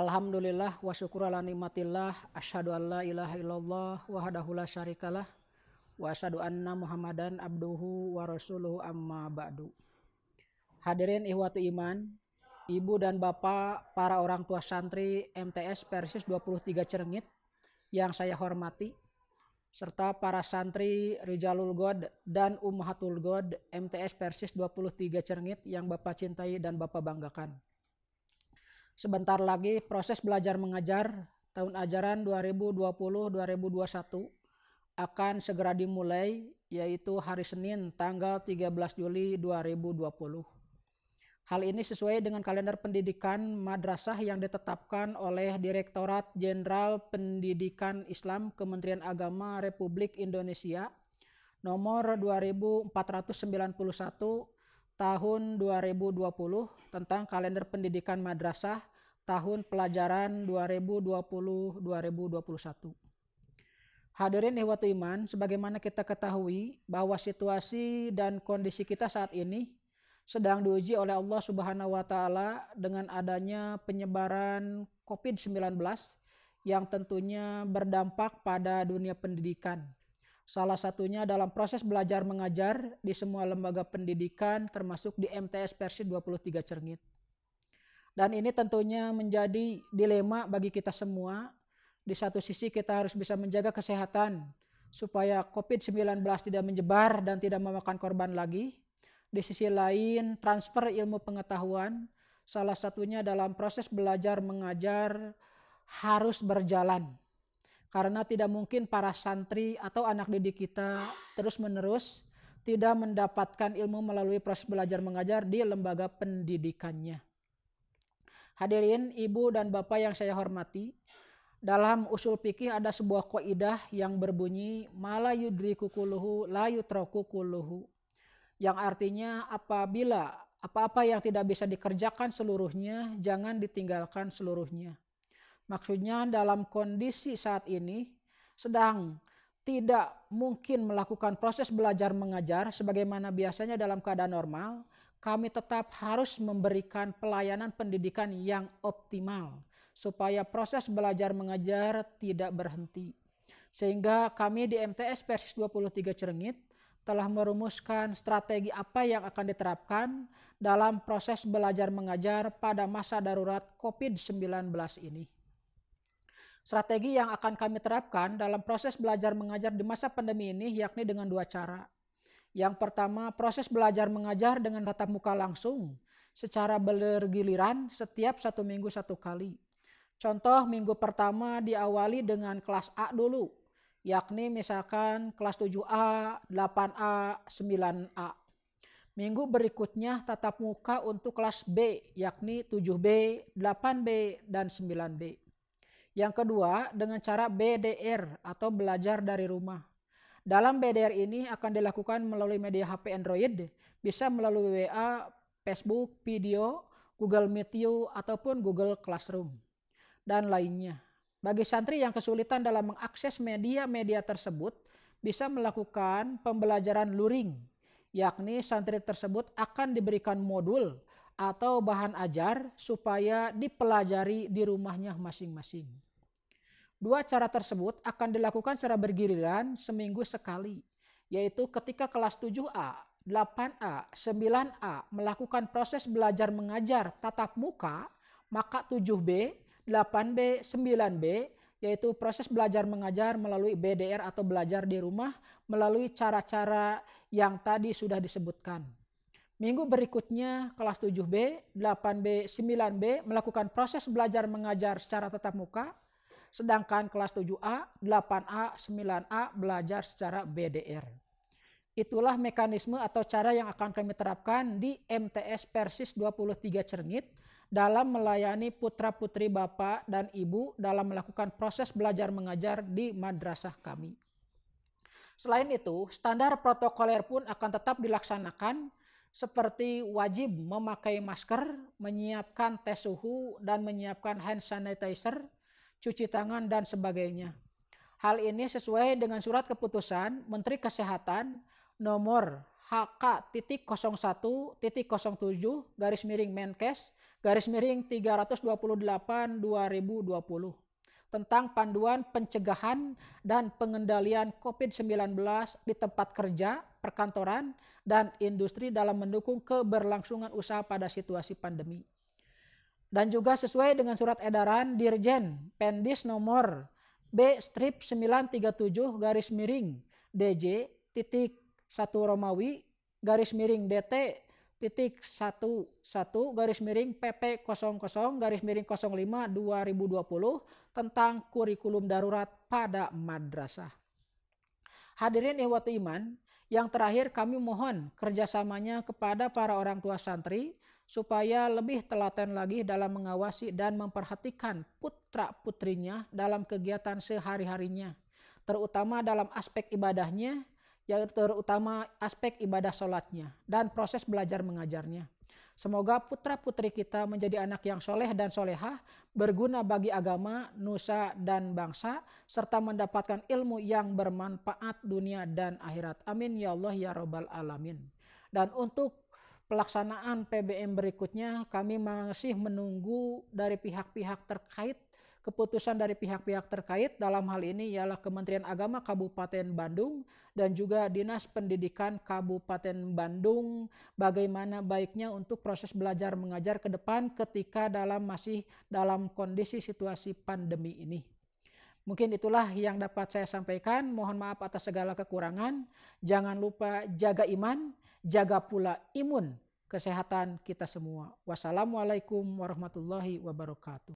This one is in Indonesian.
Alhamdulillah wa syukur ala nikmatillah asyhadu an la ilaha illallah wahdahu la syarikalah wa asyhadu anna Muhammadan abduhu wa rasuluhu amma ba'du. Hadirin ihwatu iman, ibu dan bapak para orang tua santri MTS Persis 23 Cerengit yang saya hormati, serta para santri Rijalul God dan Ummahatul God MTS Persis 23 Cerengit yang Bapak cintai dan Bapak banggakan. Sebentar lagi proses belajar mengajar tahun ajaran 2020-2021 akan segera dimulai, yaitu hari Senin tanggal 13 Juli 2020. Hal ini sesuai dengan kalender pendidikan madrasah yang ditetapkan oleh Direktorat Jenderal Pendidikan Islam Kementerian Agama Republik Indonesia nomor 2491 tahun 2020 tentang kalender pendidikan madrasah tahun pelajaran 2020-2021. Hadirin ihwatu iman, sebagaimana kita ketahui bahwa situasi dan kondisi kita saat ini sedang diuji oleh Allah Subhanahu wa taala dengan adanya penyebaran COVID-19 yang tentunya berdampak pada dunia pendidikan. Salah satunya dalam proses belajar mengajar di semua lembaga pendidikan termasuk di MTS Persis 23 Cerengit. Dan ini tentunya menjadi dilema bagi kita semua. Di satu sisi kita harus bisa menjaga kesehatan supaya COVID-19 tidak menyebar dan tidak memakan korban lagi. Di sisi lain transfer ilmu pengetahuan salah satunya dalam proses belajar mengajar harus berjalan. Karena tidak mungkin para santri atau anak didik kita terus-menerus tidak mendapatkan ilmu melalui proses belajar mengajar di lembaga pendidikannya. Hadirin ibu dan bapak yang saya hormati, dalam usul fikih ada sebuah kaidah yang berbunyi mala yudriku kulluhu la yutraku kulluhu, yang artinya apabila apa-apa yang tidak bisa dikerjakan seluruhnya jangan ditinggalkan seluruhnya. Maksudnya dalam kondisi saat ini sedang tidak mungkin melakukan proses belajar mengajar sebagaimana biasanya dalam keadaan normal, kami tetap harus memberikan pelayanan pendidikan yang optimal supaya proses belajar mengajar tidak berhenti. Sehingga kami di MTS Persis 23 Cerengit telah merumuskan strategi apa yang akan diterapkan dalam proses belajar mengajar pada masa darurat COVID-19 ini. Strategi yang akan kami terapkan dalam proses belajar mengajar di masa pandemi ini yakni dengan dua cara. Yang pertama, proses belajar mengajar dengan tatap muka langsung secara bergiliran setiap 1 minggu 1 kali. Contoh minggu pertama diawali dengan kelas A dulu, yakni misalkan kelas 7A, 8A, 9A. Minggu berikutnya tatap muka untuk kelas B, yakni 7B, 8B, dan 9B. Yang kedua dengan cara BDR atau belajar dari rumah. Dalam BDR ini akan dilakukan melalui media HP Android, bisa melalui WA, Facebook, video, Google Meet You, ataupun Google Classroom, dan lainnya. Bagi santri yang kesulitan dalam mengakses media-media tersebut, bisa melakukan pembelajaran luring, yakni santri tersebut akan diberikan modul atau bahan ajar supaya dipelajari di rumahnya masing-masing. Dua cara tersebut akan dilakukan secara bergiliran seminggu sekali, yaitu ketika kelas 7A, 8A, 9A melakukan proses belajar mengajar tatap muka, maka 7B, 8B, 9B yaitu proses belajar mengajar melalui BDR atau belajar di rumah melalui cara-cara yang tadi sudah disebutkan. Minggu berikutnya kelas 7B, 8B, 9B melakukan proses belajar mengajar secara tatap muka, sedangkan kelas 7A, 8A, 9A belajar secara BDR. Itulah mekanisme atau cara yang akan kami terapkan di MTS Persis 23 Cerengit dalam melayani putra-putri bapak dan ibu dalam melakukan proses belajar mengajar di madrasah kami. Selain itu, standar protokoler pun akan tetap dilaksanakan seperti wajib memakai masker, menyiapkan tes suhu, dan menyiapkan hand sanitizer, cuci tangan, dan sebagainya. Hal ini sesuai dengan surat keputusan Menteri Kesehatan nomor HK.01.07 Menkes 328/2020 tentang panduan pencegahan dan pengendalian COVID-19 di tempat kerja, perkantoran, dan industri dalam mendukung keberlangsungan usaha pada situasi pandemi. Dan juga sesuai dengan surat edaran Dirjen Pendis nomor B-97-DJ-1 Romawi /DT-11-PP00-05/2020 tentang kurikulum darurat pada madrasah. Hadirin ikhwati iman, yang terakhir kami mohon kerjasamanya kepada para orang tua santri supaya lebih telaten lagi dalam mengawasi dan memperhatikan putra-putrinya dalam kegiatan sehari-harinya, terutama dalam aspek ibadahnya, yaitu terutama aspek ibadah sholatnya dan proses belajar mengajarnya. Semoga putra-putri kita menjadi anak yang soleh dan solehah, berguna bagi agama, nusa, dan bangsa, serta mendapatkan ilmu yang bermanfaat dunia dan akhirat. Amin ya Allah ya Rabbal Alamin. Dan untuk pelaksanaan PBM berikutnya, kami masih menunggu dari pihak-pihak terkait, keputusan dari pihak-pihak terkait. Dalam hal ini ialah Kementerian Agama Kabupaten Bandung dan juga Dinas Pendidikan Kabupaten Bandung, bagaimana baiknya untuk proses belajar mengajar ke depan ketika masih dalam kondisi situasi pandemi ini. Mungkin itulah yang dapat saya sampaikan. Mohon maaf atas segala kekurangan. Jangan lupa jaga iman, jaga pula imun kesehatan kita semua. Wassalamualaikum warahmatullahi wabarakatuh.